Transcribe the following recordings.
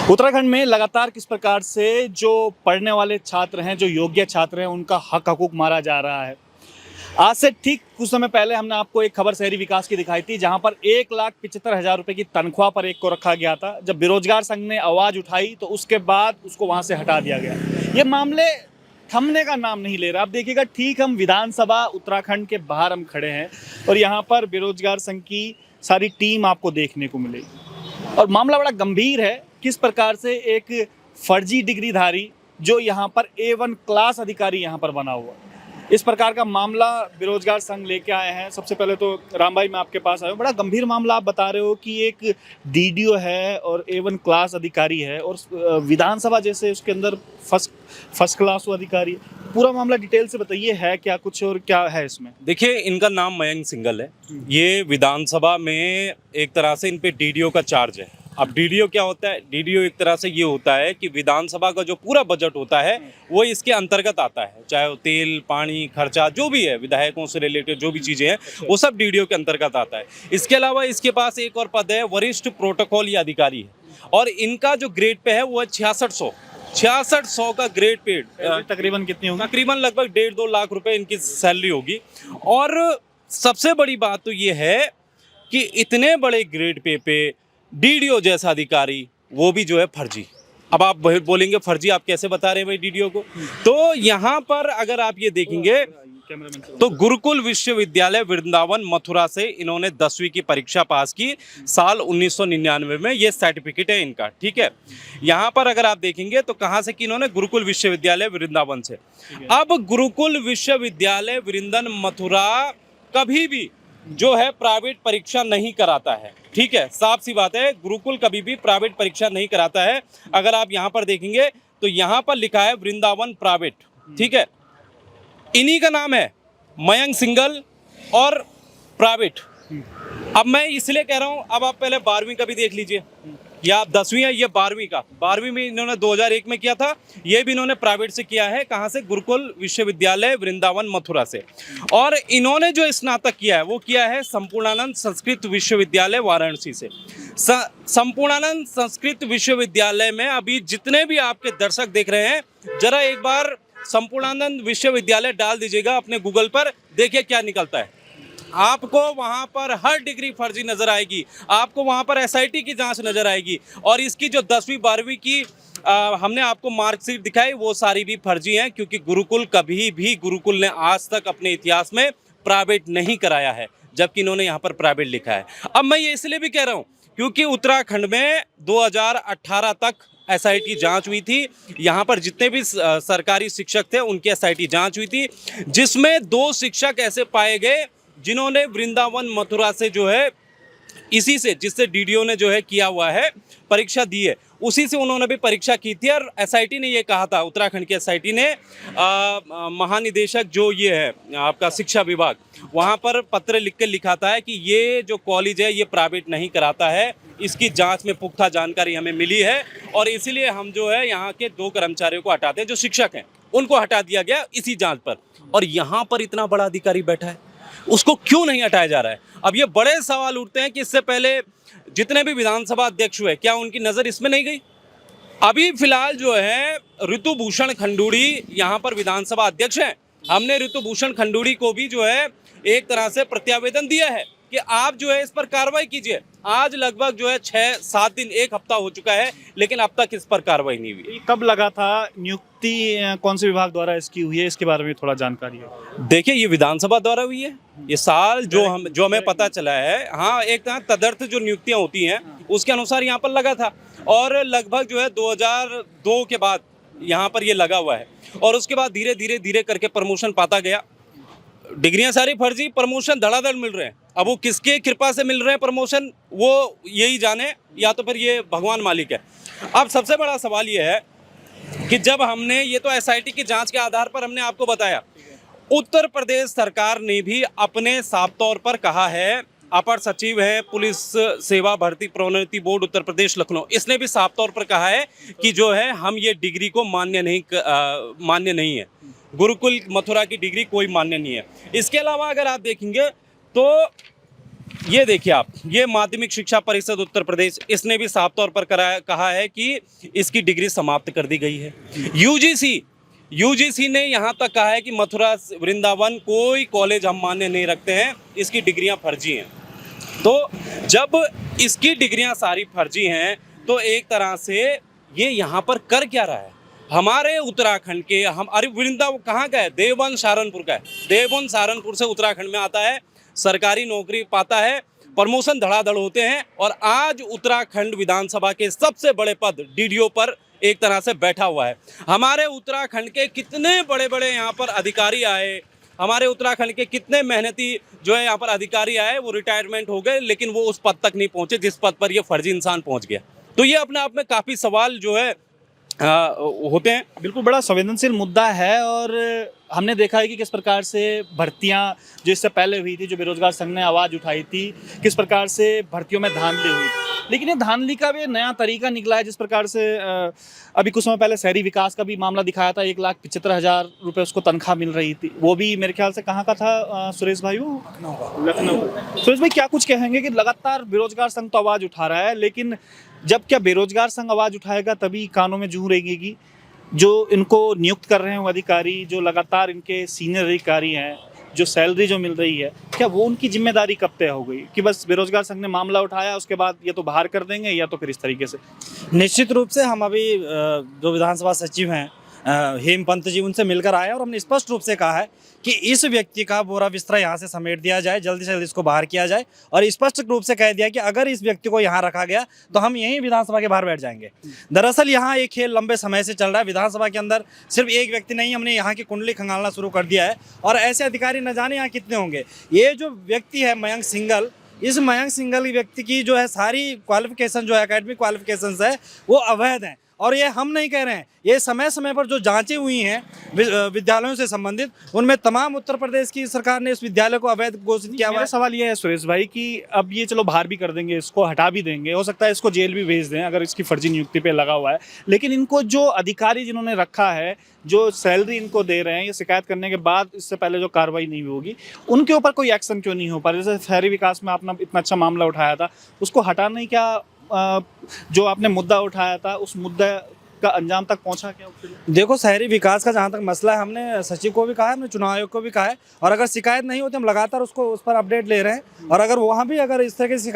उत्तराखंड में लगातार किस प्रकार से जो पढ़ने वाले छात्र हैं, जो योग्य छात्र हैं, उनका हक हकूक मारा जा रहा है। आज से ठीक कुछ समय पहले हमने आपको एक खबर शहरी विकास की दिखाई थी, जहां पर 1,75,000 रुपए की तनख्वाह पर एक को रखा गया था। जब बेरोजगार संघ ने आवाज उठाई तो उसके बाद उसको वहां से हटा दिया गया। ये मामले थमने का नाम नहीं ले रहा। अब देखिएगा, ठीक हम विधानसभा उत्तराखंड के बाहर हम खड़े हैं और यहाँ पर बेरोजगार संघ की सारी टीम आपको देखने को मिलेगी और मामला बड़ा गंभीर है। किस प्रकार से एक फर्जी डिग्रीधारी जो यहाँ पर A1 क्लास अधिकारी यहाँ पर बना हुआ, इस प्रकार का मामला बेरोजगार संघ लेके आए हैं। सबसे पहले तो राम भाई, मैं आपके पास आया हूँ। बड़ा गंभीर मामला आप बता रहे हो कि एक DDO है और A1 क्लास अधिकारी है और विधानसभा जैसे उसके अंदर फर्स्ट क्लास अधिकारी है। पूरा मामला डिटेल से बताइए, है क्या कुछ और क्या है इसमें? देखिए, इनका नाम मयंक सिंघल है। ये विधानसभा में एक तरह से इन पे DDO का चार्ज है। अब DDO क्या होता है? DDO एक तरह से ये होता है कि विधानसभा का जो पूरा बजट होता है वो इसके अंतर्गत आता है, चाहे वो तेल पानी खर्चा जो भी है, विधायकों से रिलेटेड जो भी चीज़ें हैं वो सब DDO के अंतर्गत आता है। इसके अलावा इसके पास एक और पद है, वरिष्ठ प्रोटोकॉल या अधिकारी है, और इनका जो ग्रेड पे है वो है 6600 का ग्रेड पेड। तकरीबन कितनी होगी? तकरीबन लगभग 1.5-2 लाख रुपए इनकी सैलरी होगी। और सबसे बड़ी बात तो ये है कि इतने बड़े ग्रेड पे DDO जैसा अधिकारी, वो भी जो है फर्जी। अब आप बोलेंगे फर्जी आप कैसे बता रहे हैं भाई DDO को? तो यहाँ पर अगर आप ये देखेंगे तो गुरुकुल विश्वविद्यालय वृंदावन मथुरा से इन्होंने 10वीं की परीक्षा पास की साल 1999 में। ये सर्टिफिकेट है इनका, ठीक है। यहाँ पर अगर आप देखेंगे तो कहाँ से कि इन्होंने गुरुकुल विश्वविद्यालय वृंदावन से। अब गुरुकुल विश्वविद्यालय वृंदन मथुरा कभी भी जो है प्राइवेट परीक्षा नहीं कराता है, ठीक है। साफ सी बात है, गुरुकुल कभी भी प्राइवेट परीक्षा नहीं कराता है। अगर आप यहाँ पर देखेंगे तो यहाँ पर लिखा है वृंदावन प्राइवेट, ठीक है। इन्हीं का नाम है मयंक सिंघल और प्राइवेट। अब मैं इसलिए कह रहा हूं, अब आप पहले 12वीं का भी देख लीजिए, या आप 10वीं है, ये 12वीं का। 12वीं में इन्होंने 2001 में किया था, ये भी इन्होंने प्राइवेट से किया है। कहाँ से? गुरुकुल विश्वविद्यालय वृंदावन मथुरा से। और इन्होंने जो स्नातक किया है वो किया है संपूर्णानंद संस्कृत विश्वविद्यालय वाराणसी से। संपूर्णानंद संस्कृत विश्वविद्यालय में अभी जितने भी आपके दर्शक देख रहे हैं, जरा एक बार संपूर्णानंद विश्वविद्यालय डाल दीजिएगा अपने गूगल पर, देखिए क्या निकलता है। आपको वहां पर हर डिग्री फर्जी नजर आएगी, आपको वहां पर SIT की जांच नजर आएगी, और इसकी जो 10वीं 12वीं की हमने आपको मार्कशीट दिखाई वो सारी भी फर्जी हैं, क्योंकि गुरुकुल कभी भी गुरुकुल ने आज तक अपने इतिहास में प्राइवेट नहीं कराया है, जबकि इन्होंने यहाँ पर प्राइवेट लिखा है। अब मैं ये इसलिए भी कह रहा हूँ क्योंकि उत्तराखंड में 2018 तक SIT जांच हुई थी। यहाँ पर जितने भी सरकारी शिक्षक थे उनकी SIT जांच हुई थी, जिसमें 2 शिक्षक ऐसे पाए गए जिन्होंने वृंदावन मथुरा से जो है इसी से, जिससे DDO ने जो है किया हुआ है परीक्षा दी है, उसी से उन्होंने भी परीक्षा की थी। और SIT ने ये कहा था, उत्तराखंड के SIT ने महानिदेशक जो ये है आपका शिक्षा विभाग, वहाँ पर पत्र लिख के लिखा था कि ये जो कॉलेज है ये प्राइवेट नहीं कराता है, इसकी जांच में पुख्ता जानकारी हमें मिली है, और इसीलिए हम जो है यहाँ के 2 कर्मचारियों को हटाते हैं, जो शिक्षक हैं उनको हटा दिया गया इसी जांच पर। और यहाँ पर इतना बड़ा अधिकारी बैठा है, उसको क्यों नहीं हटाया जा रहा है? अब ये बड़े सवाल उठते हैं कि इससे पहले जितने भी विधानसभा अध्यक्ष हुए, क्या उनकी नज़र इसमें नहीं गई? अभी फिलहाल जो है ऋतुभूषण खंडूड़ी यहाँ पर विधानसभा अध्यक्ष हैं। हमने ऋतुभूषण खंडूड़ी को भी जो है एक तरह से प्रत्यावेदन दिया है कि आप जो है इस पर कार्रवाई कीजिए। आज लगभग जो है 6-7 दिन, 1 हफ्ता हो चुका है, लेकिन अब तक इस पर कार्रवाई नहीं हुई। कब लगा था? नियुक्ति कौन से विभाग द्वारा इसकी हुई है, इसके बारे में थोड़ा जानकारी है? देखिए, ये विधानसभा द्वारा हुई है ये साल, जो हमें पता चला है। हाँ, एक तरह तदर्थ जो नियुक्तियां होती हैं उसके अनुसार यहाँ पर लगा था, और लगभग जो है 2002 के बाद यहाँ पर ये लगा हुआ है, और उसके बाद धीरे धीरे करके प्रमोशन पाता गया। डिग्रियां सारी फर्जी, प्रमोशन धड़ाधड़ मिल रहे हैं। अब वो किसके कृपा से मिल रहे हैं प्रमोशन, वो यही जाने, या तो फिर ये भगवान मालिक है। अब सबसे बड़ा सवाल ये है कि जब हमने ये तो SIT की जांच के आधार पर हमने आपको बताया, उत्तर प्रदेश सरकार ने भी अपने साफ तौर पर कहा है, अपर सचिव है पुलिस सेवा भर्ती प्रोन्नति बोर्ड उत्तर प्रदेश लखनऊ, इसने भी साफ तौर पर कहा है कि जो है हम ये डिग्री को मान्य नहीं है, गुरुकुल मथुरा की डिग्री कोई मान्य नहीं है। इसके अलावा अगर आप देखेंगे तो ये देखिए आप, ये माध्यमिक शिक्षा परिषद उत्तर प्रदेश, इसने भी साफ तौर पर कहा है कि इसकी डिग्री समाप्त कर दी गई है। यूजीसी ने यहाँ तक कहा है कि मथुरा वृंदावन कोई कॉलेज हम मान्य नहीं रखते हैं, इसकी डिग्रियां फर्जी हैं। तो जब इसकी डिग्रियां सारी फर्जी हैं तो एक तरह से ये यहाँ पर कर क्या रहा है? हमारे उत्तराखंड के हम, अरे वृंदावन कहाँ का है? देवबंद सहारनपुर का है। देवबंद सहारनपुर से उत्तराखंड में आता है, सरकारी नौकरी पाता है, प्रमोशन धड़ाधड़ होते हैं और आज उत्तराखंड विधानसभा के सबसे बड़े पद डीडीओ पर एक तरह से बैठा हुआ है। हमारे उत्तराखंड के कितने बड़े बड़े यहाँ पर अधिकारी आए, हमारे उत्तराखंड के कितने मेहनती जो है यहाँ पर अधिकारी आए, वो रिटायरमेंट हो गए, लेकिन वो उस पद तक नहीं पहुंचे जिस पद पर ये फर्जी इंसान पहुंच गया। तो ये अपने आप में काफ़ी सवाल जो है होते हैं। बिल्कुल बड़ा संवेदनशील मुद्दा है और हमने देखा है कि किस प्रकार से भर्तियां जो इससे पहले हुई थी, जो बेरोजगार संघ ने आवाज़ उठाई थी, किस प्रकार से भर्तियों में धांधली हुई। लेकिन ये धांधली का भी नया तरीका निकला है, जिस प्रकार से अभी कुछ समय पहले शहरी विकास का भी मामला दिखाया था। 1,75,000 रुपये उसको तनख्वाह मिल रही थी, वो भी मेरे ख्याल से कहाँ का था सुरेश भाई? वो लखनऊ। सुरेश भाई क्या कुछ कहेंगे कि लगातार बेरोजगार संघ तो आवाज़ उठा रहा है, लेकिन जब क्या बेरोजगार संघ आवाज़ उठाएगा तभी कानों में जूं रहेगी? जो इनको नियुक्त कर रहे हैं वो अधिकारी, जो लगातार इनके सीनियर अधिकारी हैं, जो सैलरी जो मिल रही है, क्या वो उनकी जिम्मेदारी कब तय हो गई कि बस बेरोजगार संघ ने मामला उठाया, उसके बाद या तो बाहर कर देंगे या तो फिर इस तरीके से? निश्चित रूप से हम अभी जो विधानसभा सचिव हैं हेमपंत जी, उनसे मिलकर आए और हमने स्पष्ट रूप से कहा है कि इस व्यक्ति का बोरा बिस्तरा यहाँ से समेट दिया जाए, जल्दी से जल्दी इसको बाहर किया जाए। और स्पष्ट रूप से कह दिया कि अगर इस व्यक्ति को यहाँ रखा गया तो हम यहीं विधानसभा के बाहर बैठ जाएंगे। दरअसल यहाँ एक खेल लंबे समय से चल रहा है। विधानसभा के अंदर सिर्फ एक व्यक्ति नहीं, हमने यहाँ की कुंडली खंगालना शुरू कर दिया है और ऐसे अधिकारी न जाने यहाँ कितने होंगे। ये जो व्यक्ति है मयंक सिंघल, इस मयंक सिंघल व्यक्ति की जो है सारी क्वालिफिकेशन जो है एकेडमिक क्वालिफिकेशंस है वो अवैध हैं। और ये हम नहीं कह रहे हैं, ये समय समय पर जो जांचें हुई हैं विद्यालयों से संबंधित, उनमें तमाम उत्तर प्रदेश की सरकार ने इस विद्यालय को अवैध घोषित किया हुआ है। मेरा सवाल ये है सुरेश भाई कि अब ये चलो बाहर भी कर देंगे, इसको हटा भी देंगे, हो सकता है इसको जेल भी भेज दें अगर इसकी फर्जी नियुक्ति पे लगा हुआ है, लेकिन इनको जो अधिकारी जिन्होंने रखा है, जो सैलरी इनको दे रहे हैं, ये शिकायत करने के बाद इससे पहले जो कार्रवाई नहीं होगी, उनके ऊपर कोई एक्शन क्यों नहीं हो पा रहा? जैसे शहरी विकास में आपने इतना अच्छा मामला उठाया था, उसको हटाना ही क्या जो आपने मुद्दा उठाया था उस मुद्दे का अंजाम तक पहुंचा क्या? देखो, शहरी विकास का जहाँ तक मसला है, हमने सचिव को भी कहा है, हमने चुनाव आयोग को भी कहा है, और अगर शिकायत नहीं होती हम लगातार उसको उस पर अपडेट ले रहे हैं। और अगर वहाँ भी अगर इस तरह की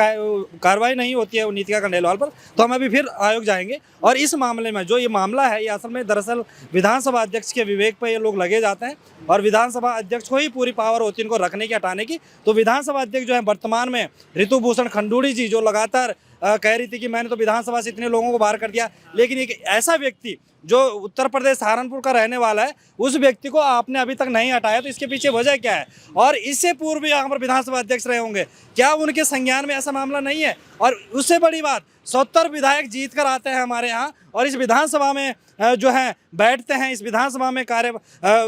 कार्रवाई नहीं होती है नीतिका खंडेलवाल पर, तो हम अभी फिर आयोग जाएंगे। और इस मामले में जो ये मामला है, ये असल में दरअसल विधानसभा अध्यक्ष के विवेक पर ये लोग लगे जाते हैं और विधानसभा अध्यक्ष को ही पूरी पावर होती है इनको रखने की, हटाने की। तो विधानसभा अध्यक्ष जो है वर्तमान में ऋतु भूषण खंडूड़ी जी, जो लगातार कह रही थी कि मैंने तो विधानसभा से इतने लोगों को बाहर कर दिया, लेकिन एक ऐसा व्यक्ति जो उत्तर प्रदेश सहारनपुर का रहने वाला है, उस व्यक्ति को आपने अभी तक नहीं हटाया, तो इसके पीछे वजह क्या है? और इससे पूर्व यहाँ पर विधानसभा अध्यक्ष रहे होंगे, क्या उनके संज्ञान में ऐसा मामला नहीं है? और उससे बड़ी बात, 70 विधायक जीत कर आते हैं हमारे यहाँ और इस विधानसभा में जो है बैठते हैं, इस विधानसभा में कार्य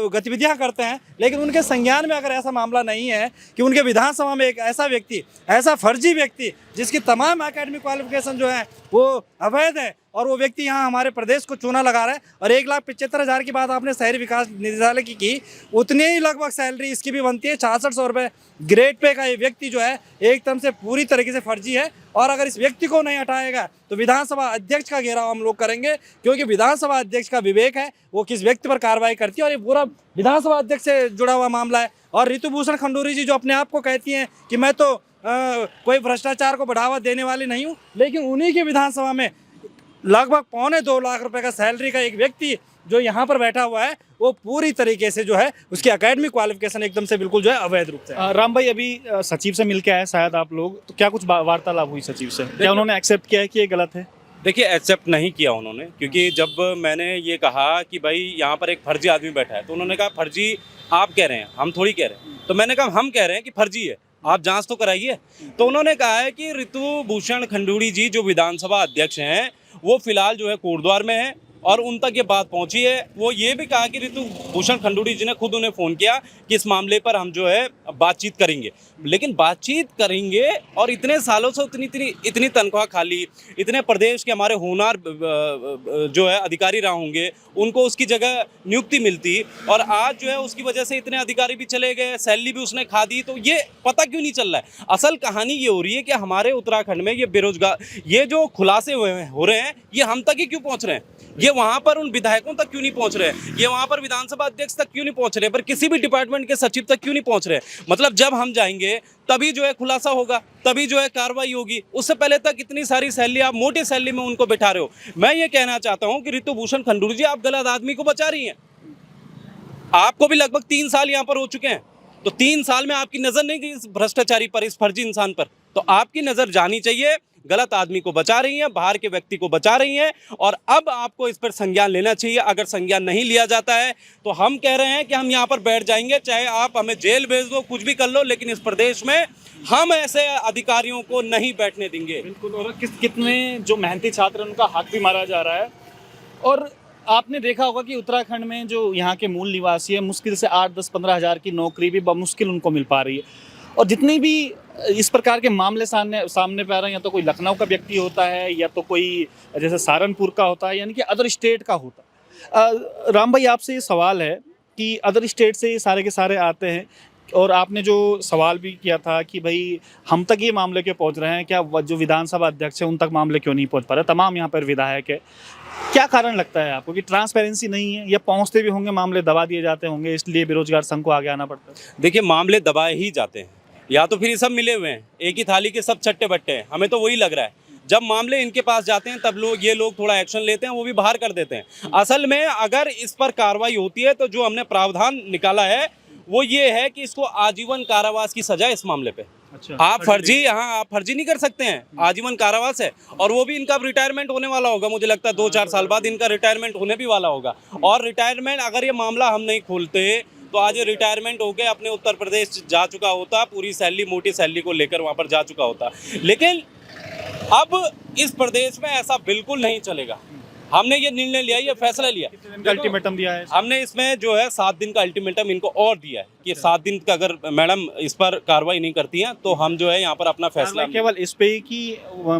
गतिविधियां करते हैं, लेकिन उनके संज्ञान में अगर ऐसा मामला नहीं है कि उनके विधानसभा में एक ऐसा व्यक्ति, ऐसा फर्जी व्यक्ति जिसकी तमाम एकेडमिक क्वालिफिकेशन जो है वो अवैध है, और वो व्यक्ति यहाँ हमारे प्रदेश को चूना लगा रहा है। और 1,75,000 की बात आपने शहरी विकास निदेशालय की उतनी ही लगभग सैलरी इसकी भी बनती है। 6600 रुपये ग्रेड पे का ये व्यक्ति जो है एकदम से पूरी तरीके से फर्जी है। और अगर इस व्यक्ति को नहीं हटाएगा तो विधानसभा अध्यक्ष का घेराव हम लोग करेंगे, क्योंकि विधानसभा अध्यक्ष का विवेक है वो किस व्यक्ति पर कार्रवाई करती है, और ये पूरा विधानसभा अध्यक्ष से जुड़ा हुआ मामला है। और ऋतु भूषण खंडूरी जी जो अपने आप को कहती हैं कि मैं तो कोई भ्रष्टाचार को बढ़ावा देने वाली नहीं हूँ, लेकिन उन्हीं की विधानसभा में लगभग 2.25 लाख रुपए का सैलरी का एक व्यक्ति जो यहाँ पर बैठा हुआ है, वो पूरी तरीके से जो है उसकी एकेडमिक क्वालिफिकेशन एकदम से बिल्कुल जो है अवैध रूप से। राम भाई, अभी सचिव से मिलके आए शायद आप लोग, तो क्या कुछ वार्तालाप हुई सचिव से? क्या उन्होंने एक्सेप्ट किया है कि ये गलत है? देखिए, एक्सेप्ट नहीं किया उन्होंने, क्योंकि जब मैंने ये कहा कि भाई यहाँ पर एक फर्जी आदमी बैठा है, तो उन्होंने कहा फर्जी आप कह रहे हैं, हम थोड़ी कह रहे हैं। तो मैंने कहा हम कह रहे हैं कि फर्जी है, आप जांच तो कराइए। तो उन्होंने कहा है कि ऋतु भूषण खंडूड़ी जी जो विधानसभा अध्यक्ष हैं, वो फिलहाल जो है कोटद्वार में है और उन तक ये बात पहुंची है। वो ये भी कहा कि ऋतु भूषण खंडूड़ी जी ने खुद उन्हें फ़ोन किया कि इस मामले पर हम जो है बातचीत करेंगे, लेकिन बातचीत करेंगे और इतने सालों से इतनी तनख्वाह खाली, इतने प्रदेश के हमारे होनहार जो है अधिकारी रहा होंगे, उनको उसकी जगह नियुक्ति मिलती, और आज जो है उसकी वजह से इतने अधिकारी भी चले गए, सैलरी भी उसने खा दी। तो ये पता क्यों नहीं चल रहा है? असल कहानी ये हो रही है कि हमारे उत्तराखंड में ये बेरोजगार, ये जो खुलासे हो रहे हैं, ये हम तक ही क्यों पहुंच रहे हैं? ये वहां पर उन विधायकों तक क्यों नहीं पहुंच रहे? ये वहां पर विधानसभा अध्यक्ष तक क्यों नहीं पहुंच रहे? पर किसी भी डिपार्टमेंट के सचिव तक क्यों नहीं पहुंच रहे? मतलब जब हम जाएंगे तभी जो है खुलासा होगा, तभी जो है कार्रवाई होगी। उससे पहले तक इतनी सारी सैलरी, आप मोटी सैलरी में उनको बैठा रहे हो। मैं ये कहना चाहता हूं कि ऋतु भूषण खंडूड़ी जी, आप गलत आदमी को बचा रही हैं। आपको भी लगभग 3 साल यहाँ पर हो चुके हैं, तो 3 साल में आपकी नजर नहीं गई इस भ्रष्टाचारी पर, इस फर्जी इंसान पर? तो आपकी नजर जानी चाहिए। गलत आदमी को बचा रही हैं, बाहर के व्यक्ति को बचा रही हैं, और अब आपको इस पर संज्ञान लेना चाहिए। अगर संज्ञान नहीं लिया जाता है तो हम कह रहे हैं कि हम यहाँ पर बैठ जाएंगे, चाहे आप हमें जेल भेज दो, कुछ भी कर लो, लेकिन इस प्रदेश में हम ऐसे अधिकारियों को नहीं बैठने देंगे। बिल्कुल। और कितने जो मेहनती छात्र हैं उनका हक भी मारा जा रहा है। और आपने देखा होगा कि उत्तराखंड में जो यहाँ के मूल निवासी है, मुश्किल से 8-10-15 हज़ार की नौकरी भी बमुश्किल उनको मिल पा रही है। और जितनी भी इस प्रकार के मामले सामने पे आ रहे हैं, या तो कोई लखनऊ का व्यक्ति होता है, या तो कोई जैसे सहारनपुर का होता है, यानी कि अदर स्टेट का होता है। राम भाई, आपसे ये सवाल है कि अदर स्टेट से ये सारे के सारे आते हैं, और आपने जो सवाल भी किया था कि भाई हम तक ये मामले क्यों पहुंच रहे हैं, क्या जो विधानसभा अध्यक्ष है उन तक मामले क्यों नहीं पहुंच पा रहे? तमाम यहाँ पर विधायक है। क्या कारण लगता है आपको कि ट्रांसपेरेंसी नहीं है, या पहुंचते भी होंगे मामले दबा दिए जाते होंगे, इसलिए बेरोजगार संघ को आगे आना पड़ता है? देखिए, मामले दबाए ही जाते हैं, या तो फिर ये सब मिले हुए हैं, एक ही थाली के सब चट्टे बट्टे हैं। हमें तो वही लग रहा है। जब मामले इनके पास जाते हैं तब ये लोग थोड़ा एक्शन लेते हैं, वो भी बाहर कर देते हैं। असल में अगर इस पर कार्रवाई होती है तो जो हमने प्रावधान निकाला है वो ये है कि इसको आजीवन कारावास की सजा इस मामले पे। अच्छा, आप फर्जी नहीं कर सकते हैं, आजीवन कारावास है। और वो भी इनका रिटायरमेंट होने वाला होगा, मुझे लगता है 2-4 साल बाद इनका रिटायरमेंट होने भी वाला होगा। और रिटायरमेंट, अगर ये मामला हम नहीं खोलते तो आज ये रिटायरमेंट होके अपने उत्तर प्रदेश जा चुका होता, पूरी सैलरी, मोटी सैलरी को लेकर वहाँ पर जा चुका होता। लेकिन अब इस प्रदेश में ऐसा बिल्कुल नहीं चलेगा। हमने ये निर्णय लिया, ये फैसला लिया। कितने दिन का अल्टीमेटम दिया है? हमने इसमें जो है 7 दिन का अल्टीमेटम इनको और दिया है कि 7 दिन का अगर मैडम इस पर कार्रवाई नहीं करती हैं तो हम जो है यहाँ पर अपना फैसला। केवल इस पे ही कि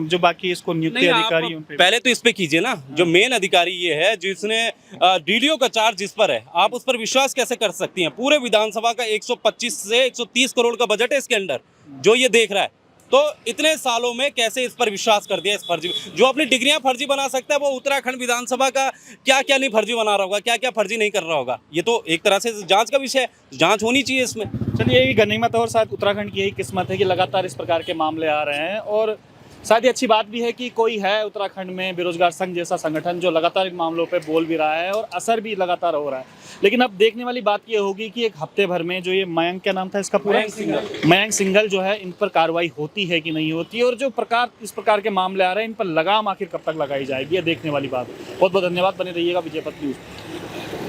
जो बाकी इसको नियुक्ति अधिकारी उन पे? पहले तो इस पे कीजिए ना। जो मेन अधिकारी ये है जिसने डीडीओ का चार्ज जिस पर है, आप उस पर विश्वास कैसे कर सकती हैं? पूरे विधानसभा का 125 से 130 करोड़ का बजट है इसके अंडर, जो ये देख रहा है। तो इतने सालों में कैसे इस पर विश्वास कर दिया? इस फर्जी, जो अपनी डिग्रियां फर्जी बना सकता है, वो उत्तराखंड विधानसभा का क्या क्या नहीं फर्जी बना रहा होगा, क्या क्या फर्जी नहीं कर रहा होगा? ये तो एक तरह से जांच का विषय है, जांच होनी चाहिए इसमें। चलिए, यही गनीमत और शायद उत्तराखंड की यही किस्मत है कि लगातार इस प्रकार के मामले आ रहे हैं। और शायद ये अच्छी बात भी है कि कोई है उत्तराखंड में बेरोजगार संघ जैसा संगठन जो लगातार इन मामलों पे बोल भी रहा है और असर भी लगातार हो रहा है। लेकिन अब देखने वाली बात ये होगी कि एक हफ्ते भर में जो ये मयंक, क्या नाम था इसका पूरा? मयंक सिंघल जो है, इन पर कार्रवाई होती है कि नहीं होती, और जो इस प्रकार के मामले आ रहे हैं इन पर लगाम आखिर कब तक लगाई जाएगी, ये देखने वाली बात है। बहुत बहुत धन्यवाद, बने रहिएगा विजय पथ न्यूज़।